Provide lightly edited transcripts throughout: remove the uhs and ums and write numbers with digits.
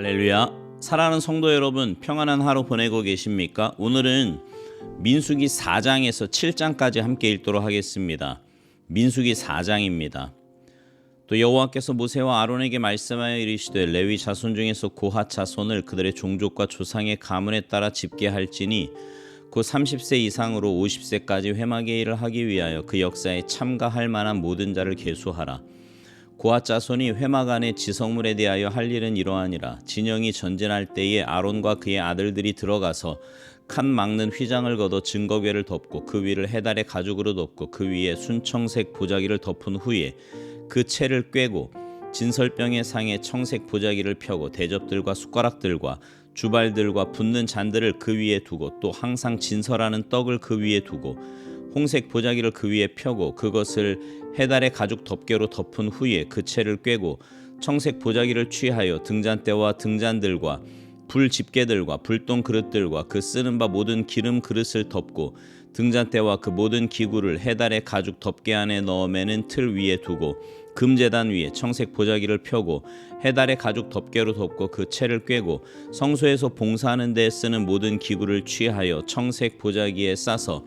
할렐루야. 사랑하는 성도 여러분, 평안한 하루 보내고 계십니까? 오늘은 민수기 4장에서 7장까지 함께 읽도록 하겠습니다. 민수기 4장입니다. 또 여호와께서 모세와 아론에게 말씀하여 이르시되 레위 자손 중에서 고핫 자손을 그들의 종족과 조상의 가문에 따라 집계할지니 곧 30세 이상으로 50세까지 회막의 일을 하기 위하여 그 역사에 참가할 만한 모든 자를 계수하라. 고핫 자손이 회막 안의 지성물에 대하여 할 일은 이러하니라. 진영이 전진할 때에 아론과 그의 아들들이 들어가서 칸 막는 휘장을 걷어 증거궤를 덮고 그 위를 해달의 가죽으로 덮고 그 위에 순청색 보자기를 덮은 후에 그 채를 꿰고 진설병의 상에 청색 보자기를 펴고 대접들과 숟가락들과 주발들과 붓는 잔들을 그 위에 두고 또 항상 진설하는 떡을 그 위에 두고 홍색 보자기를 그 위에 펴고 그것을 해달의 가죽 덮개로 덮은 후에 그 채를 꿰고 청색 보자기를 취하여 등잔대와 등잔들과 불 집게들과 불똥 그릇들과 그 쓰는 바 모든 기름 그릇을 덮고 등잔대와 그 모든 기구를 해달의 가죽 덮개 안에 넣어 매는 틀 위에 두고 금제단 위에 청색 보자기를 펴고 해달의 가죽 덮개로 덮고 그 채를 꿰고 성소에서 봉사하는 데 쓰는 모든 기구를 취하여 청색 보자기에 싸서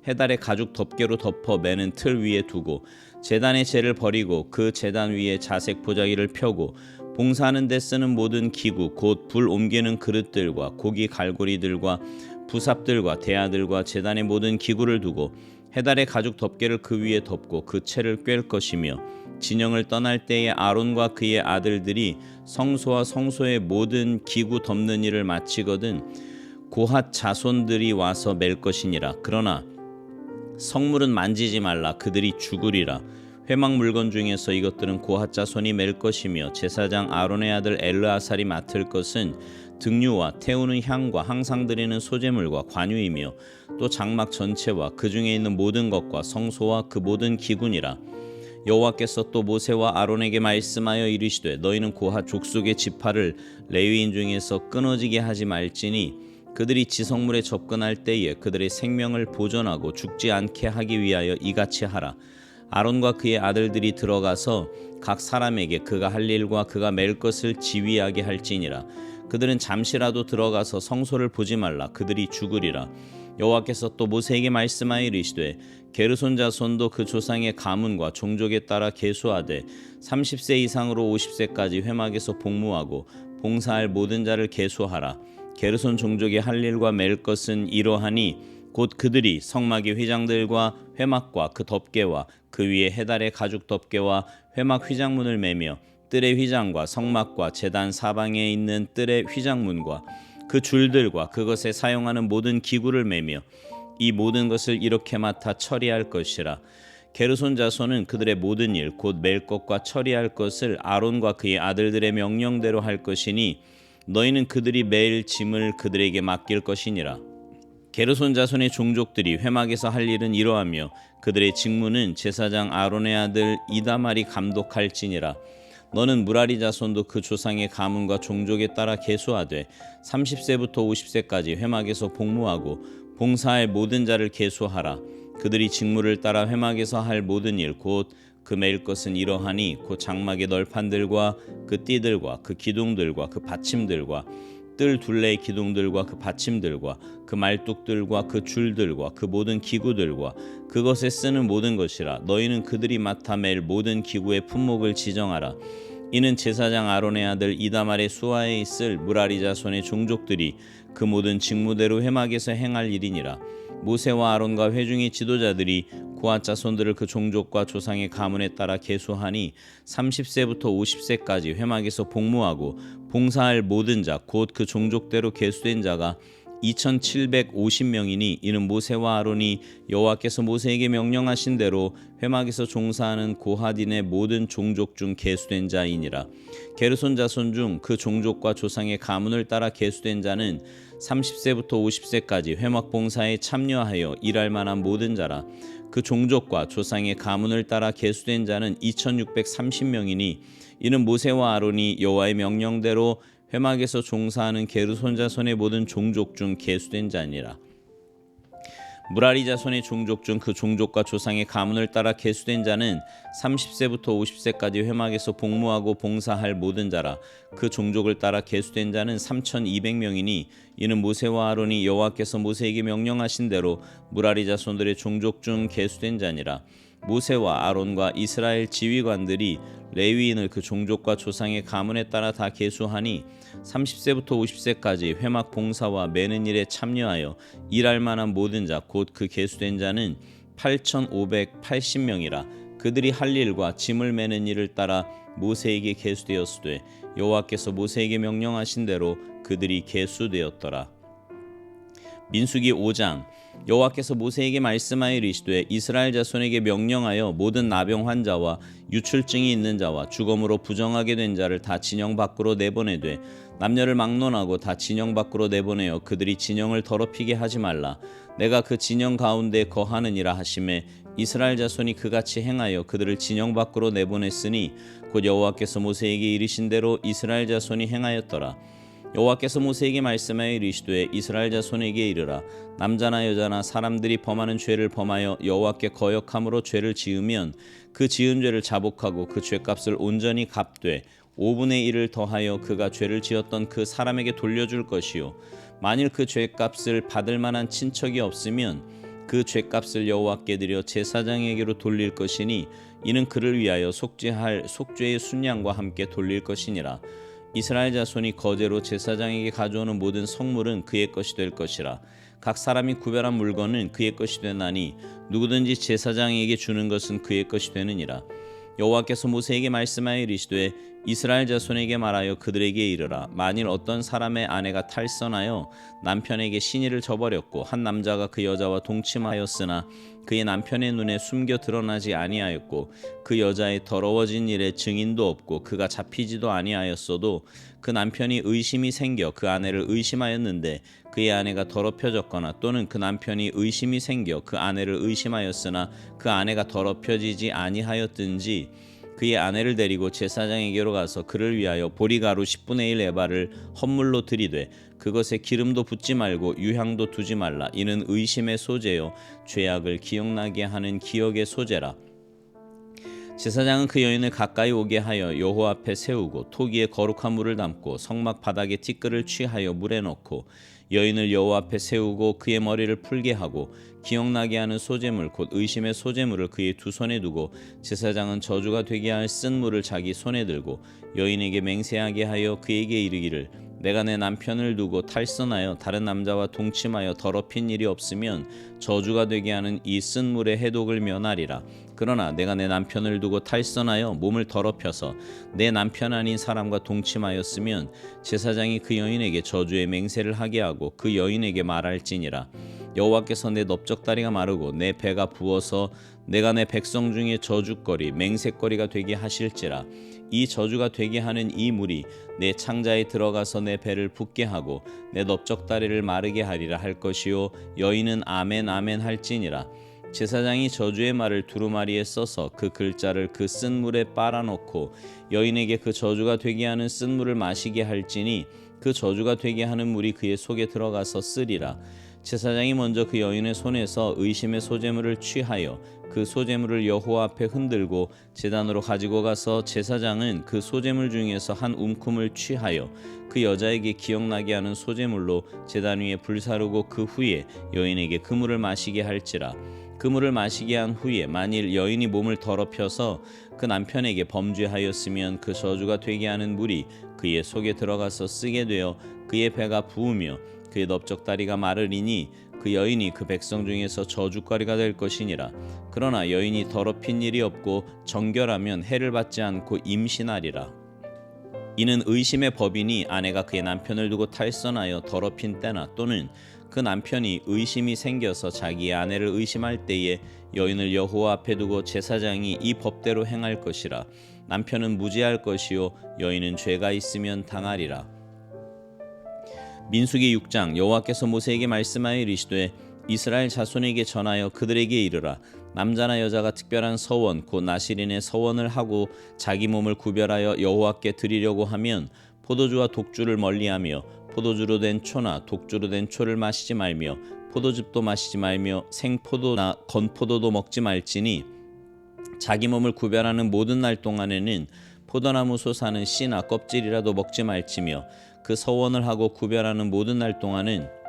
해달의 가죽 덮개로 덮어 매는 틀 위에 두고 제단의 재를 버리고 그 제단 위에 자색 보자기를 펴고 봉사하는 데 쓰는 모든 기구 곧 불 옮기는 그릇들과 고기 갈고리들과 부삽들과 대야들과 제단의 모든 기구를 두고 해달의 가죽 덮개를 그 위에 덮고 그 채를 꿰을 것이며 진영을 떠날 때에 아론과 그의 아들들이 성소와 성소의 모든 기구 덮는 일을 마치거든 고핫 자손들이 와서 맬 것이니라. 그러나 성물은 만지지 말라. 그들이 죽으리라. 회막 물건 중에서 이것들은 고핫 자손이 맬 것이며 제사장 아론의 아들 엘르아살이 맡을 것은 등류와 태우는 향과 항상 드리는 소제물과 관유이며 또 장막 전체와 그 중에 있는 모든 것과 성소와 그 모든 기구니라. 여호와께서 또 모세와 아론에게 말씀하여 이르시되 너희는 고핫 족속의 지파를 레위인 중에서 끊어지게 하지 말지니 그들이 지성물에 접근할 때에 그들의 생명을 보존하고 죽지 않게 하기 위하여 이같이 하라. 아론과 그의 아들들이 들어가서 각 사람에게 그가 할 일과 그가 맬 것을 지휘하게 할지니라. 그들은 잠시라도 들어가서 성소를 보지 말라. 그들이 죽으리라. 여호와께서 또 모세에게 말씀하여 이르시되 게르손 자손도 그 조상의 가문과 종족에 따라 계수하되 30세 이상으로 50세까지 회막에서 복무하고 봉사할 모든 자를 계수하라. 게르손 종족이 할 일과 맬 것은 이러하니 곧 그들이 성막의 휘장들과 회막과 그 덮개와 그 위에 해달의 가죽 덮개와 회막 휘장문을 매며 뜰의 휘장과 성막과 제단 사방에 있는 뜰의 휘장문과 그 줄들과 그것에 사용하는 모든 기구를 매며 이 모든 것을 이렇게 맡아 처리할 것이라. 게르손 자손은 그들의 모든 일 곧 맬 것과 처리할 것을 아론과 그의 아들들의 명령대로 할 것이니 너희는 그들이 매일 짐을 그들에게 맡길 것이니라. 게르손 자손의 종족들이 회막에서 할 일은 이러하며 그들의 직무는 제사장 아론의 아들 이다말이 감독할지니라. 너는 무라리 자손도 그 조상의 가문과 종족에 따라 계수하되 30세부터 50세까지 회막에서 복무하고 봉사할 모든 자를 계수하라. 그들이 직무를 따라 회막에서 할 모든 일 곧 그 맬 것은 이러하니 곧 장막의 널판들과 그 띠들과 그 기둥들과 그 받침들과 뜰 둘레의 기둥들과 그 받침들과 그 말뚝들과 그 줄들과 그 모든 기구들과 그것에 쓰는 모든 것이라. 너희는 그들이 맡아 맬 모든 기구의 품목을 지정하라. 이는 제사장 아론의 아들 이다말의 수하에 있을 무라리 자손의 종족들이 그 모든 직무대로 회막에서 행할 일이니라. 모세와 아론과 회중의 지도자들이 고핫 자손들을 그 종족과 조상의 가문에 따라 계수하니 30세부터 50세까지 회막에서 복무하고 봉사할 모든 자 곧 그 종족대로 계수된 자가 2750명이니 이는 모세와 아론이 여호와께서 모세에게 명령하신 대로 회막에서 종사하는 고핫인의 모든 종족 중 계수된 자이니라. 게르손 자손 중 그 종족과 조상의 가문을 따라 계수된 자는 30세부터 50세까지 회막 봉사에 참여하여 일할 만한 모든 자라. 그 종족과 조상의 가문을 따라 계수된 자는 2630명이니 이는 모세와 아론이 여호와의 명령대로 회막에서 종사하는 게르손 자손의 모든 종족 중 계수된 자니라. 무라리 자손의 종족 중 그 종족과 조상의 가문을 따라 계수된 자는 30세부터 50세까지 회막에서 복무하고 봉사할 모든 자라. 그 종족을 따라 계수된 자는 3,200명이니 이는 모세와 아론이 여호와께서 모세에게 명령하신 대로 무라리 자손들의 종족 중 계수된 자니라. 모세와 아론과 이스라엘 지휘관들이 레위인을 그 종족과 조상의 가문에 따라 다 계수하니 30세부터 50세까지 회막 봉사와 매는 일에 참여하여 일할 만한 모든 자 곧 그 계수된 자는 8,580명이라. 그들이 할 일과 짐을 매는 일을 따라 모세에게 계수되었으되 여호와께서 모세에게 명령하신 대로 그들이 계수되었더라. 민수기 5장. 여호와께서 모세에게 말씀하여 이르시되 이스라엘 자손에게 명령하여 모든 나병 환자와 유출증이 있는 자와 주검으로 부정하게 된 자를 다 진영 밖으로 내보내되 남녀를 막론하고 다 진영 밖으로 내보내어 그들이 진영을 더럽히게 하지 말라. 내가 그 진영 가운데 거하느니라 하시매 이스라엘 자손이 그같이 행하여 그들을 진영 밖으로 내보냈으니 곧 여호와께서 모세에게 이르신 대로 이스라엘 자손이 행하였더라. 여호와께서 모세에게 말씀하여 이르시되 이스라엘 자손에게 이르라. 남자나 여자나 사람들이 범하는 죄를 범하여 여호와께 거역함으로 죄를 지으면 그 지은 죄를 자복하고 그 죄값을 온전히 갚되 5분의 1을 더하여 그가 죄를 지었던 그 사람에게 돌려줄 것이요 만일 그 죄값을 받을 만한 친척이 없으면 그 죄값을 여호와께 드려 제사장에게로 돌릴 것이니 이는 그를 위하여 속죄할 속죄의 순양과 함께 돌릴 것이니라. 이스라엘 자손이 거제로 제사장에게 가져오는 모든 성물은 그의 것이 될 것이라. 각 사람이 구별한 물건은 그의 것이 되나니 누구든지 제사장에게 주는 것은 그의 것이 되느니라. 여호와께서 모세에게 말씀하여 이르시되 이스라엘 자손에게 말하여 그들에게 이르라. 만일 어떤 사람의 아내가 탈선하여 남편에게 신의를 저버렸고 한 남자가 그 여자와 동침하였으나 그의 남편의 눈에 숨겨 드러나지 아니하였고 그 여자의 더러워진 일에 증인도 없고 그가 잡히지도 아니하였어도 그 남편이 의심이 생겨 그 아내를 의심하였는데 그의 아내가 더럽혀졌거나 또는 그 남편이 의심이 생겨 그 아내를 의심하였으나 그 아내가 더럽혀지지 아니하였든지 그의 아내를 데리고 제사장에게로 가서 그를 위하여 보리가루 10분의 1 에바를 헌물로 드리되 그것에 기름도 붓지 말고 유향도 두지 말라. 이는 의심의 소재요 죄악을 기억나게 하는 기억의 소재라. 제사장은 그 여인을 가까이 오게 하여 여호와 앞에 세우고 토기에 거룩한 물을 담고 성막 바닥에 티끌을 취하여 물에 넣고 여인을 여호와 앞에 세우고 그의 머리를 풀게 하고 기억나게 하는 소재물 곧 의심의 소재물을 그의 두 손에 두고 제사장은 저주가 되게 할 쓴 물을 자기 손에 들고 여인에게 맹세하게 하여 그에게 이르기를 내가 내 남편을 두고 탈선하여 다른 남자와 동침하여 더럽힌 일이 없으면 저주가 되게 하는 이 쓴 물의 해독을 면하리라. 그러나 내가 내 남편을 두고 탈선하여 몸을 더럽혀서 내 남편 아닌 사람과 동침하였으면 제사장이 그 여인에게 저주의 맹세를 하게 하고 그 여인에게 말할지니라. 여호와께서 내 넓적다리가 마르고 내 배가 부어서 내가 내 백성 중에 저주거리 맹세거리가 되게 하실지라. 이 저주가 되게 하는 이 물이 내 창자에 들어가서 내 배를 붓게 하고 내 넓적다리를 마르게 하리라 할 것이요 여인은 아멘 아멘 할지니라. 제사장이 저주의 말을 두루마리에 써서 그 글자를 그 쓴 물에 빨아놓고 여인에게 그 저주가 되게 하는 쓴 물을 마시게 할지니 그 저주가 되게 하는 물이 그의 속에 들어가서 쓰리라. 제사장이 먼저 그 여인의 손에서 의심의 소재물을 취하여 그 소재물을 여호와 앞에 흔들고 제단으로 가지고 가서 제사장은 그 소재물 중에서 한 움큼을 취하여 그 여자에게 기억나게 하는 소재물로 제단 위에 불사르고 그 후에 여인에게 그 물을 마시게 할지라. 그 물을 마시게 한 후에 만일 여인이 몸을 더럽혀서 그 남편에게 범죄하였으면 그 저주가 되게 하는 물이 그의 속에 들어가서 쓰게 되어 그의 배가 부으며 그의 넓적다리가 마르리니 그 여인이 그 백성 중에서 저주거리가 될 것이니라. 그러나 여인이 더럽힌 일이 없고 정결하면 해를 받지 않고 임신하리라. 이는 의심의 법이니 아내가 그의 남편을 두고 탈선하여 더럽힌 때나 또는 그 남편이 의심이 생겨서 자기의 아내를 의심할 때에 여인을 여호와 앞에 두고 제사장이 이 법대로 행할 것이라. 남편은 무죄할 것이요 여인은 죄가 있으면 당하리라. 민수기 6장. 여호와께서 모세에게 말씀하여 이르시되 이스라엘 자손에게 전하여 그들에게 이르라. 남자나 여자가 특별한 서원 곧 나실인의 서원을 하고 자기 몸을 구별하여 여호와께 드리려고 하면 포도주와 독주를 멀리하며 포도주로 된 초나 독주로 된 초를 마시지 말며 포도즙도 마시지 말며 생포도나 건포도도 먹지 말지니 자기 몸을 구별하는 모든 날 동안에는 포도나무 솟아는 씨나 껍질이라도 먹지 말지며 그 서원을 하고 구별하는 모든 날 동안은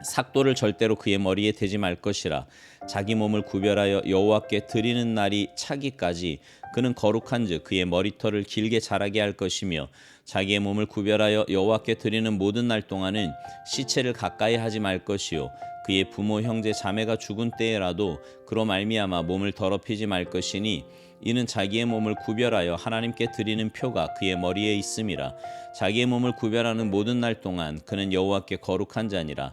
삭도를 절대로 그의 머리에 대지 말 것이라. 자기 몸을 구별하여 여호와께 드리는 날이 차기까지 그는 거룩한즉 그의 머리털을 길게 자라게 할 것이며 자기의 몸을 구별하여 여호와께 드리는 모든 날 동안은 시체를 가까이 하지 말 것이요 그의 부모 형제 자매가 죽은 때에라도 그로 말미암아 몸을 더럽히지 말 것이니 이는 자기의 몸을 구별하여 하나님께 드리는 표가 그의 머리에 있음이라. 자기의 몸을 구별하는 모든 날 동안 그는 여호와께 거룩한 자니라.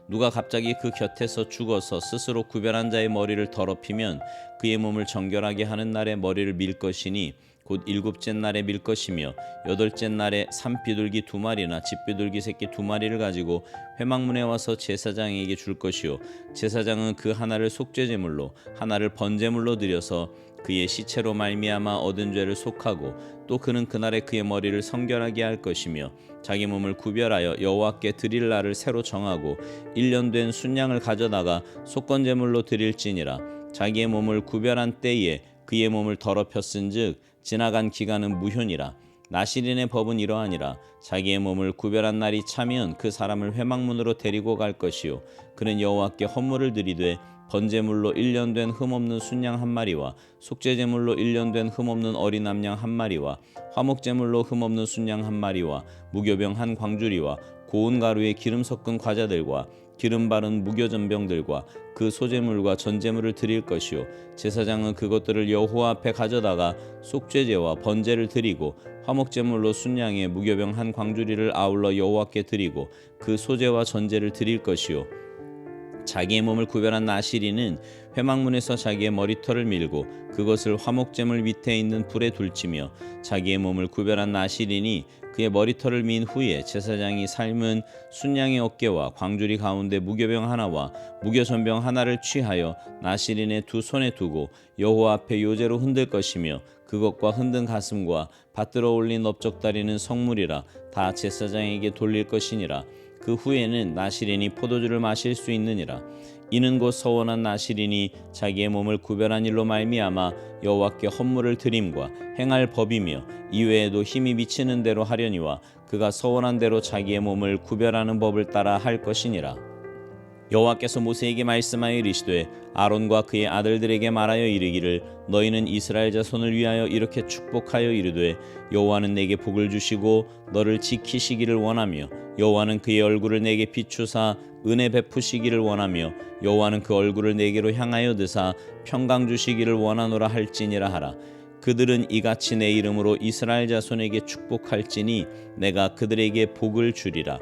누가 갑자기 그 곁에서 죽어서 스스로 구별한 자의 머리를 더럽히면 그의 몸을 정결하게 하는 날에 머리를 밀 것이니 곧 일곱째 날에 밀 것이며 여덟째 날에 산비둘기 2마리나 집비둘기 새끼 2마리를 가지고 회막문에 와서 제사장에게 줄 것이요 제사장은 그 하나를 속죄제물로 하나를 번제물로 드려서 그의 시체로 말미암아 얻은 죄를 속하고 또 그는 그날에 그의 머리를 성결하게 할 것이며 자기 몸을 구별하여 여호와께 드릴 날을 새로 정하고 1년 된 순양을 가져다가 속건제물로 드릴지니라. 자기의 몸을 구별한 때에 그의 몸을 더럽혔은즉 지나간 기간은 무효니라. 나실인의 법은 이러하니라. 자기의 몸을 구별한 날이 차면 그 사람을 회막문으로 데리고 갈 것이요 그는 여호와께 헌물을 드리되 번제물로 1년 된 흠없는 순양 1마리와 속죄제물로 1년 된 흠없는 어린 암양 1마리와 화목제물로 흠없는 순양 1마리와 무교병 1광주리와 고운 가루에 기름 섞은 과자들과 기름 바른 무교전병들과 그 소제물과 전제물을 드릴 것이요 제사장은 그것들을 여호와 앞에 가져다가 속죄제와 번제를 드리고 화목제물로 순양의 무교병 1광주리를 아울러 여호와께 드리고 그 소제와 전제를 드릴 것이요 자기의 몸을 구별한 나시리는 회막문에서 자기의 머리털을 밀고 그것을 화목제물 밑에 있는 불에 둘치며 자기의 몸을 구별한 나시린이 그의 머리털을 민 후에 제사장이 삶은 순양의 어깨와 광주리 가운데 무교병 하나와 무교전병 하나를 취하여 나시린의 두 손에 두고 여호와 앞에 요제로 흔들 것이며 그것과 흔든 가슴과 받들어 올린 넓적다리는 성물이라 다 제사장에게 돌릴 것이니라. 그 후에는 나시린이 포도주를 마실 수 있느니라. 이는 곧 서원한 나시린이 자기의 몸을 구별한 일로 말미암아 여호와께 헌물을 드림과 행할 법이며 이외에도 힘이 미치는 대로 하려니와 그가 서원한 대로 자기의 몸을 구별하는 법을 따라 할 것이니라. 여호와께서 모세에게 말씀하여 이르시되 아론과 그의 아들들에게 말하여 이르기를 너희는 이스라엘 자손을 위하여 이렇게 축복하여 이르되 여호와는 내게 복을 주시고 너를 지키시기를 원하며 여호와는 그의 얼굴을 내게 비추사 은혜 베푸시기를 원하며 여호와는 그 얼굴을 내게로 향하여 드사 평강 주시기를 원하노라 할지니라 하라. 그들은 이같이 내 이름으로 이스라엘 자손에게 축복할지니 내가 그들에게 복을 주리라.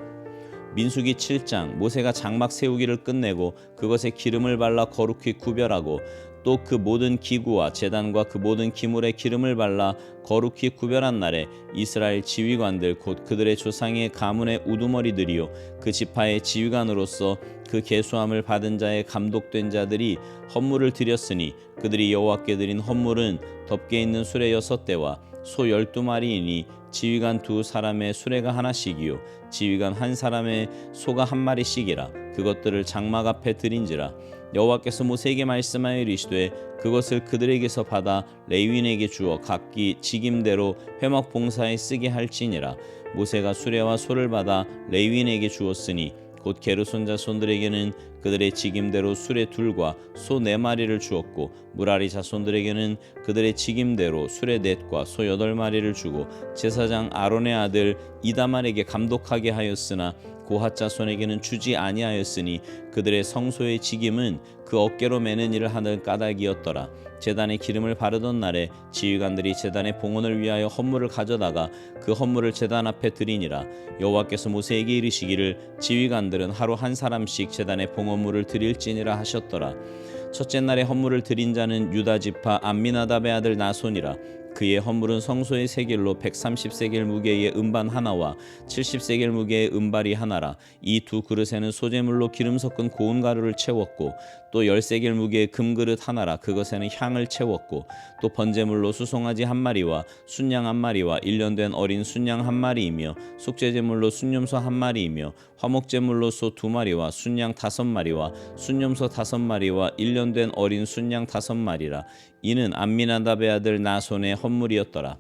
민수기 7장 모세가 장막 세우기를 끝내고 그것에 기름을 발라 거룩히 구별하고 또 그 모든 기구와 제단과 그 모든 기물에 기름을 발라 거룩히 구별한 날에 이스라엘 지휘관들 곧 그들의 조상의 가문의 우두머리들이요 그 지파의 지휘관으로서 그 계수함을 받은 자의 감독된 자들이 헌물을 드렸으니 그들이 여호와께 드린 헌물은 덮개 있는 수레 6대와 소 12마리이니 지휘관 2사람의 수레가 하나씩이요 지휘관 1사람의 소가 1마리씩이라. 그것들을 장막 앞에 드린지라. 여호와께서 모세에게 말씀하여 이르시되 그것을 그들에게서 받아 레위인에게 주어 각기 직임대로 회막 봉사에 쓰게 할지니라. 모세가 수레와 소를 받아 레위인에게 주었으니 곧 게르손 자손들에게는 그들의 직임대로 수레 2과 소 4마리를 주었고 무라리 자손들에게는 그들의 직임대로 수레 4과 소 8마리를 주고 제사장 아론의 아들 이다말에게 감독하게 하였으나 고핫 자손에게는 주지 아니하였으니 그들의 성소의 직임은 그 어깨로 매는 일을 하는 까닭이었더라. 제단에 기름을 바르던 날에 지휘관들이 제단의 봉헌을 위하여 헌물을 가져다가 그 헌물을 제단 앞에 드리니라. 여호와께서 모세에게 이르시기를 지휘관들은 하루 1사람씩 제단의 봉헌물을 드릴지니라 하셨더라. 첫째 날에 헌물을 드린 자는 유다 지파 암미나답의 아들 나손이라. 그의 헌물은 성소의 세겔로 130세겔 무게의 음반 하나와 70세겔 무게의 음발이 하나라. 이 두 그릇에는 소재물로 기름 섞은 고운 가루를 채웠고 또 10세겔 무게의 금그릇 하나라. 그것에는 향을 채웠고 또 번제물로 수송아지 한 마리와 순양 한 마리와 1년 된 어린 순양 한 마리이며 속죄제물로 순염소 한 마리이며 화목제물로 소 2마리와 순양 5마리와 순염소 5마리와 1년 된 어린 순양 5마리라. 이는 암미나답의 아들 나손의 헌물이었더라.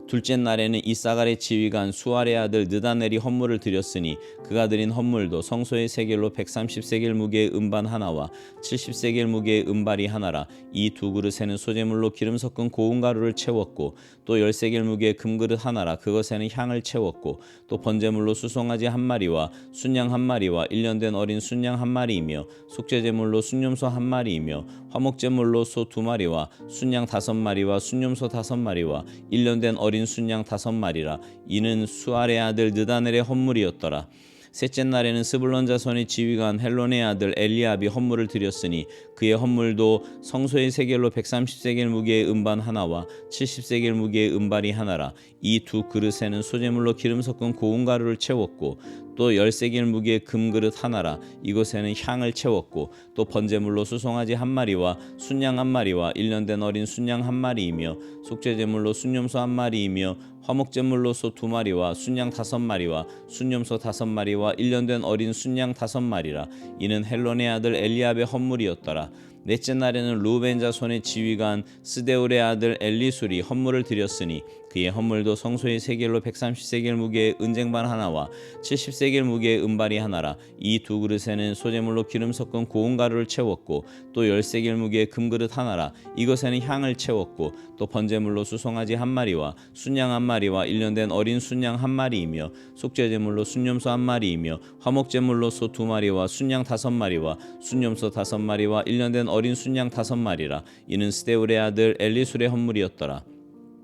둘째 날에는 이사갈의 지휘관 수알의 아들 느다넬이 헌물을 드렸으니 그가 드린 헌물도 성소의 세겔로 130세겔 무게의 음반 하나와 70세겔 무게의 음발이 하나라. 이 두 그릇에는 소재물로 기름 섞은 고운 가루를 채웠고 또 10세겔 무게의 금그릇 하나라. 그것에는 향을 채웠고 또 번제물로 수송아지 한 마리와 순양 한 마리와 1년 된 어린 순양 한 마리이며 속죄제물로 순염소 한 마리이며 화목제물로 소 2마리와 순양 5마리와 순염소 5마리와 1년 된 어린 순양 5마리라. 이는 수알의 아들 느다넬의 헌물이었더라. 셋째 날에는 스불론 자손의 지휘관 헬론의 아들 엘리압이 헌물을 드렸으니 그의 헌물도 성소의 세겔로 130세겔 무게의 음반 하나와 70세겔 무게의 음발이 하나라. 이 두 그릇에는 소재물로 기름 섞은 고운 가루를 채웠고 또 10세겔 무게의 금그릇 하나라. 이곳에는 향을 채웠고 또 번제물로 수송아지 한 마리와 순양 한 마리와 1년 된 어린 순양 한 마리이며 속죄제물로 순염소 한 마리이며 화목제물로 소 2마리와 순양 5마리와 순염소 5마리와 1년 된 어린 순양 5마리라. 이는 헬론의 아들 엘리압의 헌물이었더라. 넷째 날에는 루벤 자손의 지휘관 스데울의 아들 엘리술이 헌물을 드렸으니 그의 헌물도 성소의 세겔로 130세겔 무게의 은쟁반 하나와 70세겔 무게의 음발이 하나라. 이 두 그릇에는 소재물로 기름 섞은 고운 가루를 채웠고 또 10세겔 무게의 금그릇 하나라. 이것에는 향을 채웠고 또 번제물로 수송아지 한 마리와 순양 한 마리와 1년 된 어린 순양 한 마리이며 속죄제물로 순염소 한 마리이며 화목제물로 소 2마리와 순양 5마리와 순염소 5마리와 1년 된 어린 순양 5마리라. 이는 스데울의 아들 엘리술의 헌물이었더라.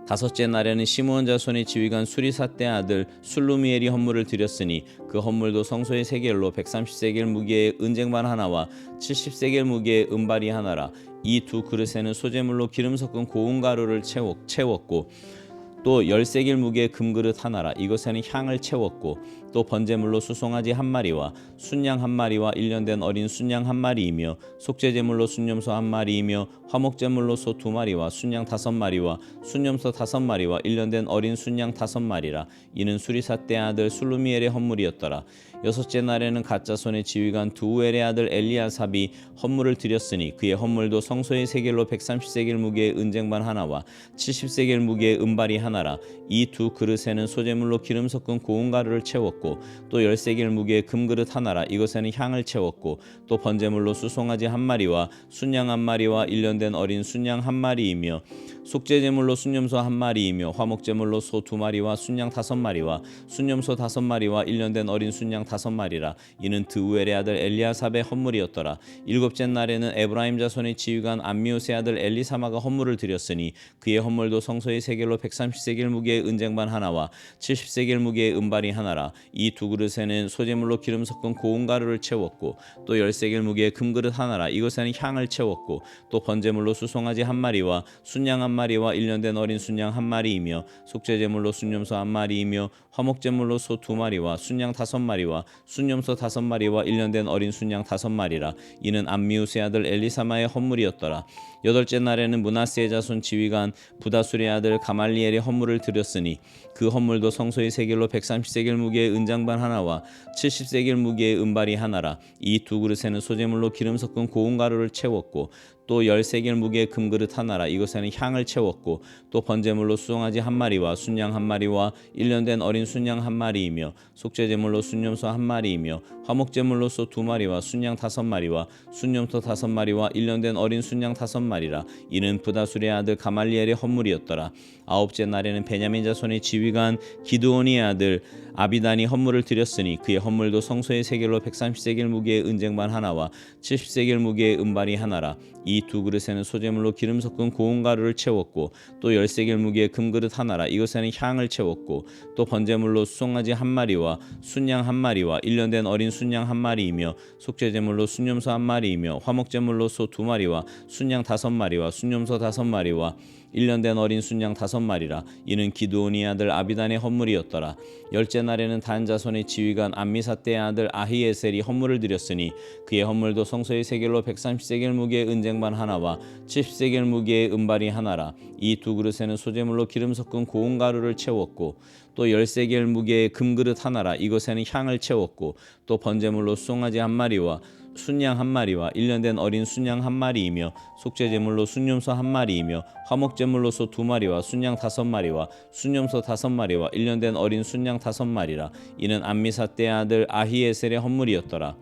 다섯째 날에는 시므온 자손의 지휘관 수리사떼 아들 술루미엘이 헌물을 드렸으니 그 헌물도 성소의 세겔로 130세겔 무게의 은쟁반 하나와 70세겔 무게의 음발이 하나라. 이 두 그릇에는 소재물로 기름 섞은 고운 가루를 채웠고 또 10세겔 무게의 금그릇 하나라. 이것에는 향을 채웠고 또 번제물로 수송아지 한 마리와 순양 한 마리와 1년 된 어린 순양 한 마리이며 속죄제물로 순염소 한 마리이며 화목제물로 소 2마리와 순양 5마리와 순염소 5마리와 1년 된 어린 순양 5마리라. 이는 수리사떼 아들 술루미엘의 헌물이었더라. 여섯째 날에는 갓자손의 지휘관 두우엘의 아들 엘리아삽이 헌물을 드렸으니 그의 헌물도 성소의 세겔로 130세겔 무게의 은쟁반 하나와 70세겔 무게의 음발이 하나라. 이 두 그릇에는 소재물로 기름 섞은 고운 가루를 채웠고 또 10세겔 무게의 금그릇 하나라. 이것에는 향을 채웠고 또 번제물로 수송아지 한 마리와 순양 한 마리와 1년 된 어린 순양 한 마리이며 속죄제물로 순염소 한 마리이며 화목제물로 소 2마리와 순양 5마리와 순염소 5마리와 1년 된 어린 순양 5마리라. 이는 드우엘의 아들 엘리아삽의 헌물이었더라. 일곱째 날에는 에브라임 자손의 지휘관 암미우스의 아들 엘리사마가 헌물을 드렸으니 그의 헌물도 성소의 세겔로 130세겔 무게의 은쟁반 하나와 70세겔 무게의 음발이 하나라. 이 두 그릇에는 소재물로 기름 섞은 고운 가루를 채웠고 또 10세겔 무게의 금그릇 하나라. 이것에는 향을 채웠고 또 번제물로 수송아지 한 마리와 순양 한 마리와 1년 된 어린 순양 한 마리이며 속죄제물로 순염소 한 마리이며 화목제물로 소 2마리와 순양 5마리와 순염소 5마리와 1년 된 어린 순양 5마리라. 이는 암미우스의 아들 엘리사마의 헌물이었더라. 여덟째 날에는 므낫세의 자손 지휘관 부다술의 아들 가말리엘의 헌물을 드렸으니 그 헌물도 성소의 세겔로 130세겔 무게의 은장반 하나와 70세겔 무게의 은발이 하나라. 이 두 그릇에는 소재물로 기름 섞은 고운 가루를 채웠고 또 10세겔 무게의 금그릇 하나라. 이것에는 향을 채웠고 또 번제물로 수송아지 한 마리와 순양 한 마리와 1년 된 어린 순양 한 마리이며 속죄제물로 순염소 한 마리이며 화목제물로 소 2마리와 순양 5마리와 순염소 5마리와 1년 된 어린 순양 5마리라. 이는 부다술의 아들 가말리엘의 헌물이었더라. 아홉째 날에는 베냐민 자손의 지휘관 기드온의 아들 아비단이 헌물을 드렸으니 그의 헌물도 성소의 세겔로 130세겔 무게의 은쟁반 하나와 70세겔 무게의 은발이 하나라. 이 이 두 그릇에는 소재물로 기름 섞은 고운 가루를 채웠고 또 10세겔 무게의 금그릇 하나라 이것에는 향을 채웠고 또 번제물로 수송아지 한 마리와 순양 한 마리와 1년 된 어린 순양 한 마리이며 속죄제물로 순염소 한 마리이며 화목제물로 소 두 마리와 순양 5마리와 순염소 5마리와 1년 된 어린 순양 5마리라. 이는 기드온의 아들 아비단의 헌물이었더라. 열째 날에는 단 자손의 지휘관 암미사대의 아들 아히에셀이 헌물을 드렸으니 그의 헌물도 성소의 세겔로 130세겔 무게의 은쟁반 하나와 70세겔 무게의 은발이 하나라. 이 두 그릇에는 소재물로 기름 섞은 고운 가루를 채웠고 또 10세겔 무게의 금그릇 하나라 이것에는 향을 채웠고 또 번제물로 수송아지 한 마리와 순양 한 마리와 1년 된 어린 순양 한 마리이며 속죄제물로 순염소 한 마리이며 화목제물로 소 두 마리와 순양 5마리와 순염소 5마리와 1년 된 어린 순양 5마리라. 이는 암미사대의 아들 아히에셀의 헌물이었더라.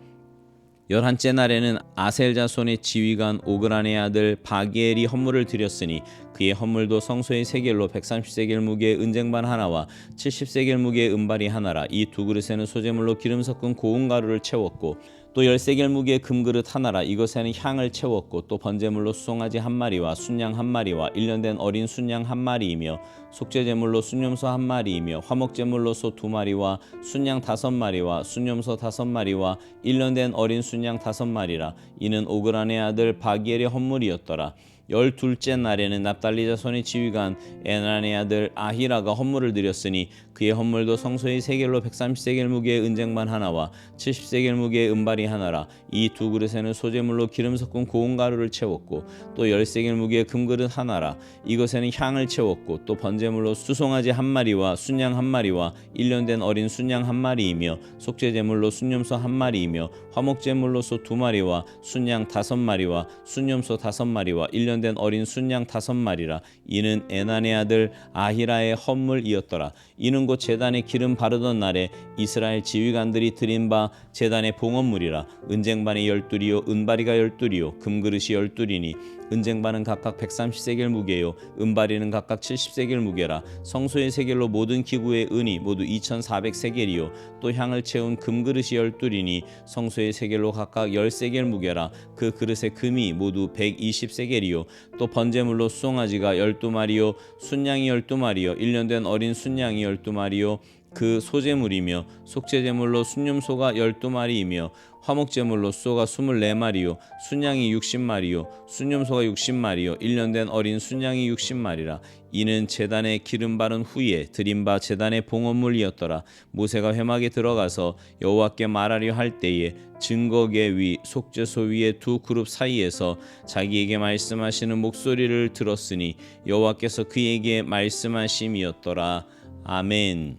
11째 날에는 아셀 자손의 지휘관 오그란의 아들 바기엘이 헌물을 드렸으니 그의 헌물도 성소의 세겔로 130세겔 무게의 은쟁반 하나와 70세겔 무게의 은발이 하나라. 이 두 그릇에는 소재물로 기름 섞은 고운 가루를 채웠고 또 10세겔 무게의 금그릇 하나라 이것에는 향을 채웠고 또 번제물로 수송아지 한 마리와 순양 한 마리와 1년 된 어린 순양 한 마리이며 속죄제물로 순염소 한 마리이며 화목제물로 소 두 마리와 순양 5마리와 순염소 5마리와 1년 된 어린 순양 5마리라. 이는 오그란의 아들 바기엘의 헌물이었더라. 12째 날에는 납달리 자손의 지휘관 에난의 아들 아히라가 헌물을 드렸으니 그의 헌물도 성소의 세겔로 130세겔 무게의 은쟁반 하나와 70세겔 무게의 은발이 하나라. 이 두 그릇에는 소재물로 기름 섞은 고운 가루를 채웠고 또 10세겔 무게의 금그릇 하나라 이것에는 향을 채웠고 또 번제물로 수송아지 한 마리와 순양 한 마리와 1년 된 어린 순양 한 마리이며 속죄제물로 순염소 한 마리이며 화목제물로 소 두 마리와 순양 5마리와 순염소 5마리와 1년 된 어린 순양 5마리라. 이는 에난의 아들 아히라의 헌물이었더라. 이는 곧 제단에 기름 바르던 날에 이스라엘 지휘관들이 드린 바 제단의 봉헌물이라. 은쟁반이 12리요 은바리가 12리요 금그릇이 12리니 은쟁반은 각각 130세겔 무게요 은바리는 각각 70세겔 무게라. 성소의 세겔로 모든 기구의 은이 모두 2400세겔이요 또 향을 채운 금그릇이 12리니 성소의 세겔로 각각 10세겔 무게라. 그 그릇의 금이 모두 120세겔이요 또 번제물로 수송아지가 12마리요 순양이 12마리요 1년 된 어린 순양이 12마리요 그 소제물이며 속죄제물로 순염소가 12마리이며 화목제물로 소가 24마리요 순양이 60마리요 순염소가 60마리요 1년 된 어린 순양이 60마리라. 이는 제단에 기름 바른 후에 드린 바 제단의 봉헌물이었더라. 모세가 회막에 들어가서 여호와께 말하려 할 때에 증거계 위 속죄소 위의 두 그룹 사이에서 자기에게 말씀하시는 목소리를 들었으니 여호와께서 그에게 말씀하심이었더라. 아멘.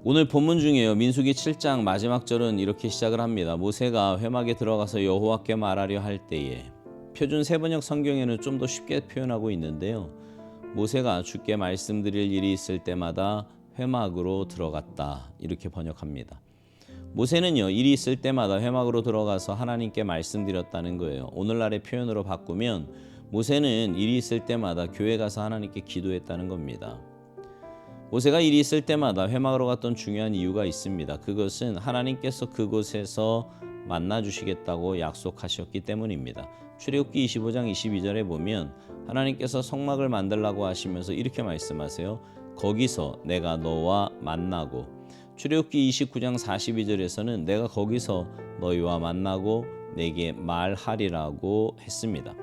오늘 본문 중에요. 민수기 7장 마지막 절은 이렇게 시작을 합니다. 모세가 회막에 들어가서 여호와께 말하려 할 때에. 표준 세번역 성경에는 좀 더 쉽게 표현하고 있는데요. 모세가 주께 말씀드릴 일이 있을 때마다 회막으로 들어갔다 이렇게 번역합니다. 모세는요 일이 있을 때마다 회막으로 들어가서 하나님께 말씀드렸다는 거예요. 오늘날의 표현으로 바꾸면 모세는 일이 있을 때마다 교회 가서 하나님께 기도했다는 겁니다. 모세가 일이 있을 때마다 회막으로 갔던 중요한 이유가 있습니다. 그것은 하나님께서 그곳에서 만나 주시겠다고 약속하셨기 때문입니다. 출애굽기 25장 22절에 보면 하나님께서 성막을 만들라고 하시면서 이렇게 말씀하세요. 거기서 내가 너와 만나고. 출애굽기 29장 42절에서는 내가 거기서 너희와 만나고 내게 말하리라고 했습니다.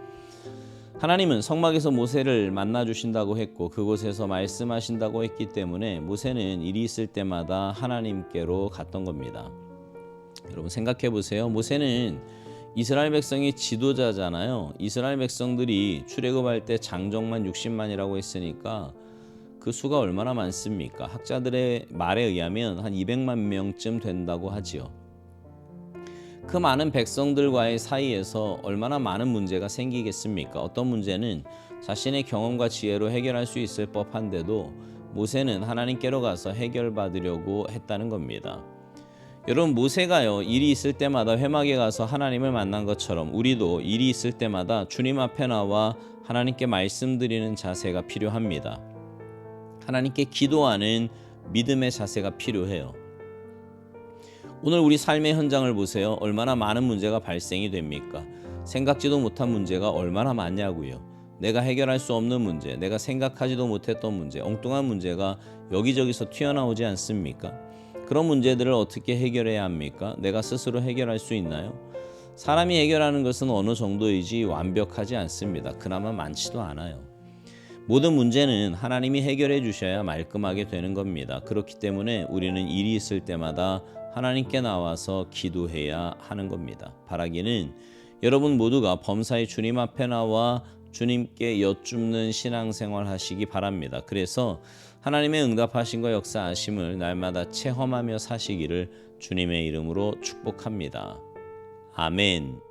하나님은 성막에서 모세를 만나 주신다고 했고 그곳에서 말씀하신다고 했기 때문에 모세는 일이 있을 때마다 하나님께로 갔던 겁니다. 여러분 생각해 보세요. 모세는 이스라엘 백성의 지도자잖아요. 이스라엘 백성들이 출애굽할 때 장정만 60만이라고 했으니까 그 수가 얼마나 많습니까? 학자들의 말에 의하면 한 200만 명쯤 된다고 하지요. 그 많은 백성들과의 사이에서 얼마나 많은 문제가 생기겠습니까? 어떤 문제는 자신의 경험과 지혜로 해결할 수 있을 법한데도 모세는 하나님께로 가서 해결받으려고 했다는 겁니다. 여러분 모세가요 일이 있을 때마다 회막에 가서 하나님을 만난 것처럼 우리도 일이 있을 때마다 주님 앞에 나와 하나님께 말씀드리는 자세가 필요합니다. 하나님께 기도하는 믿음의 자세가 필요해요. 오늘 우리 삶의 현장을 보세요. 얼마나 많은 문제가 발생이 됩니까? 생각지도 못한 문제가 얼마나 많냐고요. 내가 해결할 수 없는 문제, 내가 생각하지도 못했던 문제, 엉뚱한 문제가 여기저기서 튀어나오지 않습니까? 그런 문제들을 어떻게 해결해야 합니까? 내가 스스로 해결할 수 있나요? 사람이 해결하는 것은 어느 정도이지 완벽하지 않습니다. 그나마 많지도 않아요. 모든 문제는 하나님이 해결해 주셔야 말끔하게 되는 겁니다. 그렇기 때문에 우리는 일이 있을 때마다 하나님께 나와서 기도해야 하는 겁니다. 바라기는 여러분 모두가 범사의 주님 앞에 나와 주님께 여쭙는 신앙생활 하시기 바랍니다. 그래서 하나님의 응답하심과 역사하심을 날마다 체험하며 사시기를 주님의 이름으로 축복합니다. 아멘.